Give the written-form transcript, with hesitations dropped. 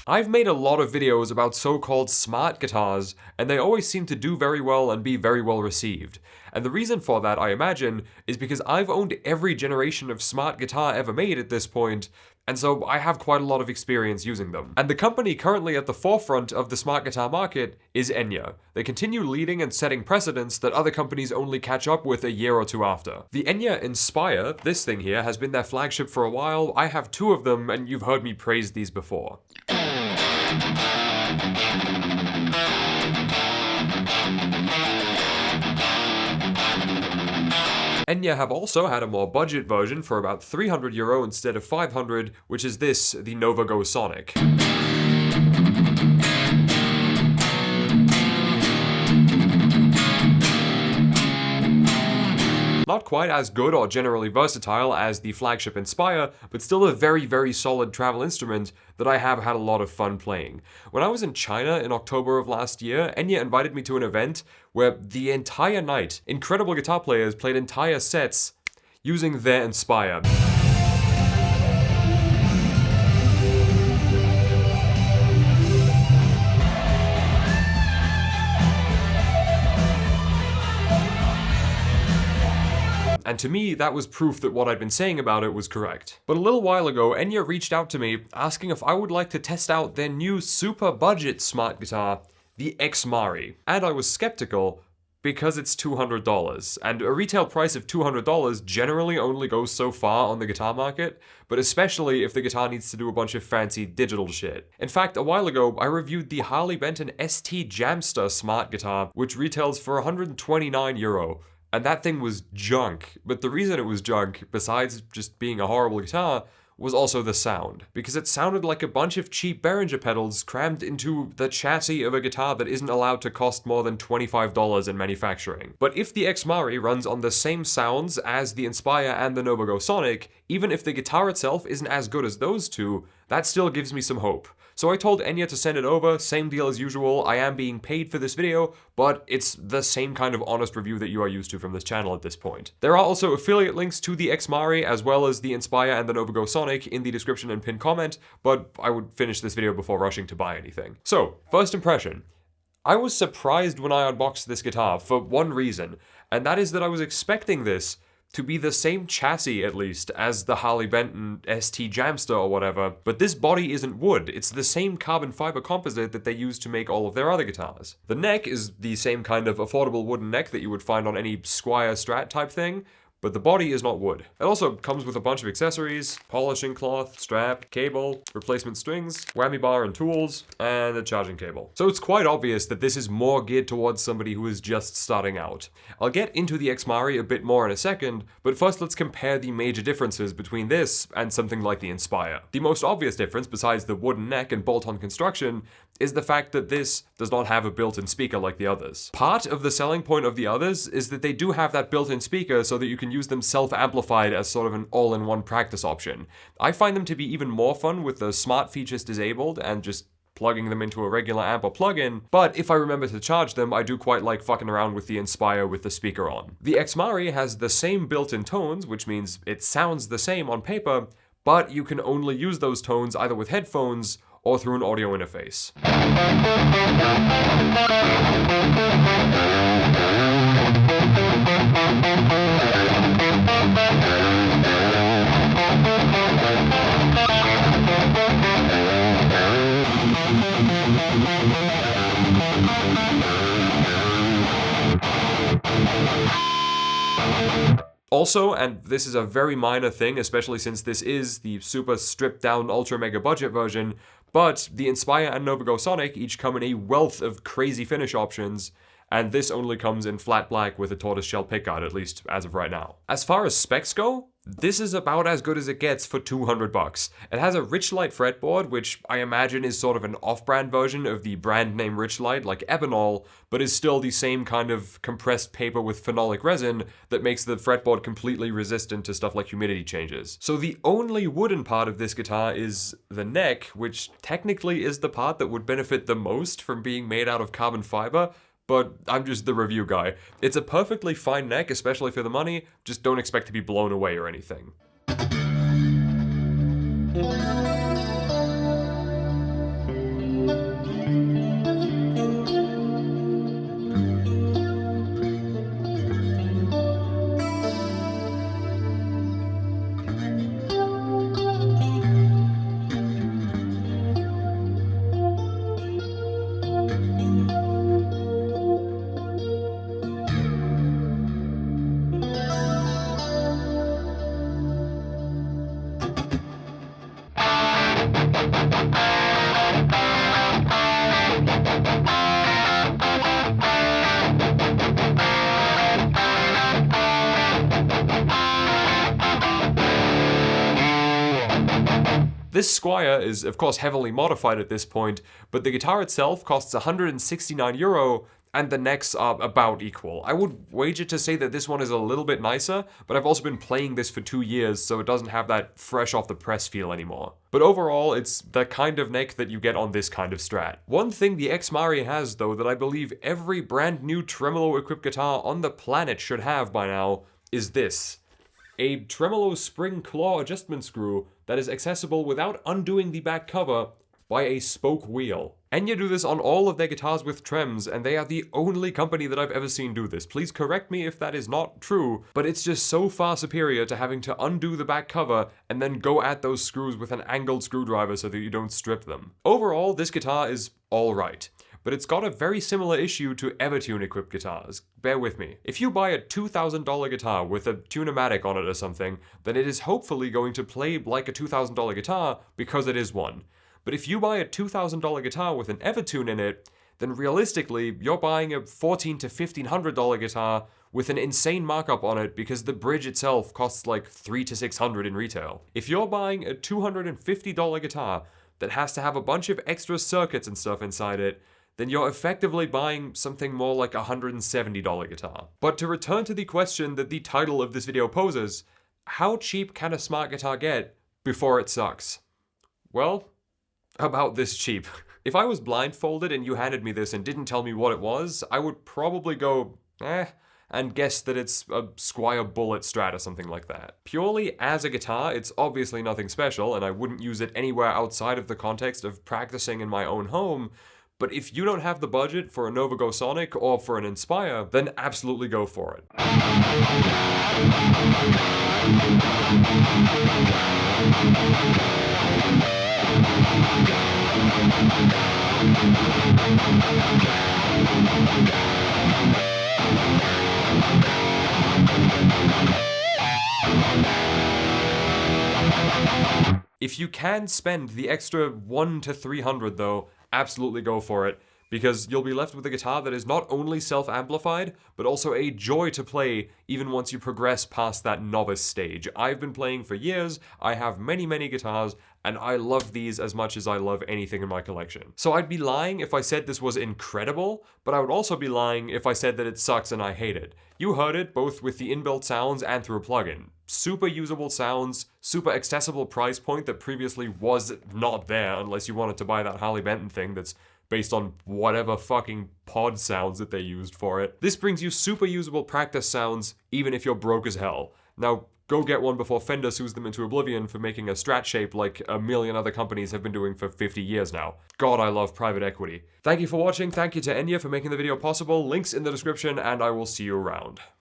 I've made a lot of videos about so-called smart guitars, and they always seem to do very well and be very well received. And the reason for that, I imagine, is because I've owned every generation of smart guitar ever made at this point, and so I have quite a lot of experience using them. And the company currently at the forefront of the smart guitar market is Enya. They continue leading and setting precedents that other companies only catch up with a year or two after. The Enya Inspire, this thing here, has been their flagship for a while. I have two of them, and you've heard me praise these before. Enya have also had a more budget version for about €300 instead of 500, which is this, the Nova Go Sonic. Not quite as good or generally versatile as the flagship Inspire, but still a very, very solid travel instrument that I have had a lot of fun playing. When I was in China in October of last year, Enya invited me to an event where the entire night, incredible guitar players played entire sets using their Inspire. And to me, that was proof that what I'd been saying about it was correct. But a little while ago, Enya reached out to me asking if I would like to test out their new super budget smart guitar, the Xmari. And I was skeptical because it's $200, and a retail price of $200 generally only goes so far on the guitar market, but especially if the guitar needs to do a bunch of fancy digital shit. In fact, a while ago, I reviewed the Harley Benton ST Jamster smart guitar, which retails for €129. And that thing was junk, but the reason it was junk, besides just being a horrible guitar, was also the sound. Because it sounded like a bunch of cheap Behringer pedals crammed into the chassis of a guitar that isn't allowed to cost more than $25 in manufacturing. But if the Xmari runs on the same sounds as the Inspire and the Nova Go Sonic, even if the guitar itself isn't as good as those two, that still gives me some hope. So I told Enya to send it over, same deal as usual. I am being paid for this video, but it's the same kind of honest review that you are used to from this channel at this point. There are also affiliate links to the Xmari as well as the Inspire and the Nova Go Sonic in the description and pinned comment, but I would finish this video before rushing to buy anything. So, first impression. I was surprised when I unboxed this guitar for one reason, and that is that I was expecting this to be the same chassis, at least, as the Harley Benton ST Jamster or whatever, but this body isn't wood. It's the same carbon fiber composite that they use to make all of their other guitars. The neck is the same kind of affordable wooden neck that you would find on any Squier Strat type thing, but the body is not wood. It also comes with a bunch of accessories: polishing cloth, strap, cable, replacement strings, whammy bar and tools, and a charging cable. So it's quite obvious that this is more geared towards somebody who is just starting out. I'll get into the Xmari a bit more in a second, but first let's compare the major differences between this and something like the Inspire. The most obvious difference, besides the wooden neck and bolt-on construction, is the fact that this does not have a built-in speaker like the others. Part of the selling point of the others is that they do have that built-in speaker so that you can use them self-amplified as sort of an all-in-one practice option. I find them to be even more fun with the smart features disabled and just plugging them into a regular amp or plug-in, but if I remember to charge them, I do quite like fucking around with the Inspire with the speaker on. The Xmari has the same built-in tones, which means it sounds the same on paper, but you can only use those tones either with headphones or through an audio interface. Also, and this is a very minor thing, especially since this is the super stripped down ultra mega budget version, but the Inspire and Nova Go Sonic each come in a wealth of crazy finish options, and this only comes in flat black with a tortoiseshell pickguard, at least as of right now. As far as specs go, this is about as good as it gets for $200. It has a Richlite fretboard, which I imagine is sort of an off-brand version of the brand name Richlite, like Ebonol, but is still the same kind of compressed paper with phenolic resin that makes the fretboard completely resistant to stuff like humidity changes. So the only wooden part of this guitar is the neck, which technically is the part that would benefit the most from being made out of carbon fiber, but I'm just the review guy. It's a perfectly fine neck, especially for the money, just don't expect to be blown away or anything. This Squier is of course heavily modified at this point, but the guitar itself costs €169, and the necks are about equal. I would wager to say that this one is a little bit nicer, but I've also been playing this for 2 years, so it doesn't have that fresh off the press feel anymore. But overall, it's the kind of neck that you get on this kind of Strat. One thing the Xmari has, though, that I believe every brand new tremolo-equipped guitar on the planet should have by now, is this. A tremolo spring claw adjustment screw that is accessible without undoing the back cover by a spoke wheel. Enya do this on all of their guitars with trems, and they are the only company that I've ever seen do this. Please correct me if that is not true, but it's just so far superior to having to undo the back cover and then go at those screws with an angled screwdriver so that you don't strip them. Overall, this guitar is alright, but it's got a very similar issue to Evertune equipped guitars. Bear with me. If you buy a $2,000 guitar with a Tune-o-matic on it or something, then it is hopefully going to play like a $2,000 guitar because it is one. But if you buy a $2,000 guitar with an Evertune in it, then realistically, you're buying a $1,400 to $1,500 guitar with an insane markup on it because the bridge itself costs like $300 to $600 in retail. If you're buying a $250 guitar that has to have a bunch of extra circuits and stuff inside it, then you're effectively buying something more like a $170 guitar. But to return to the question that the title of this video poses, how cheap can a smart guitar get before it sucks? Well, about this cheap. If I was blindfolded and you handed me this and didn't tell me what it was, I would probably go, and guess that it's a Squier Bullet Strat or something like that. Purely as a guitar, it's obviously nothing special, and I wouldn't use it anywhere outside of the context of practicing in my own home, but if you don't have the budget for a Nova Go Sonic or for an Inspire, then absolutely go for it. If you can spend the extra $100 to $300 though, absolutely go for it, because you'll be left with a guitar that is not only self-amplified, but also a joy to play even once you progress past that novice stage. I've been playing for years, I have many guitars, and I love these as much as I love anything in my collection. So I'd be lying if I said this was incredible, but I would also be lying if I said that it sucks and I hate it. You heard it both with the inbuilt sounds and through a plugin. Super usable sounds, super accessible price point that previously was not there unless you wanted to buy that Harley Benton thing that's based on whatever fucking pod sounds that they used for it. This brings you super usable practice sounds even if you're broke as hell. Now, go get one before Fender sues them into oblivion for making a Strat shape like a million other companies have been doing for 50 years now. God, I love private equity. Thank you for watching, thank you to Enya for making the video possible, links in the description, and I will see you around.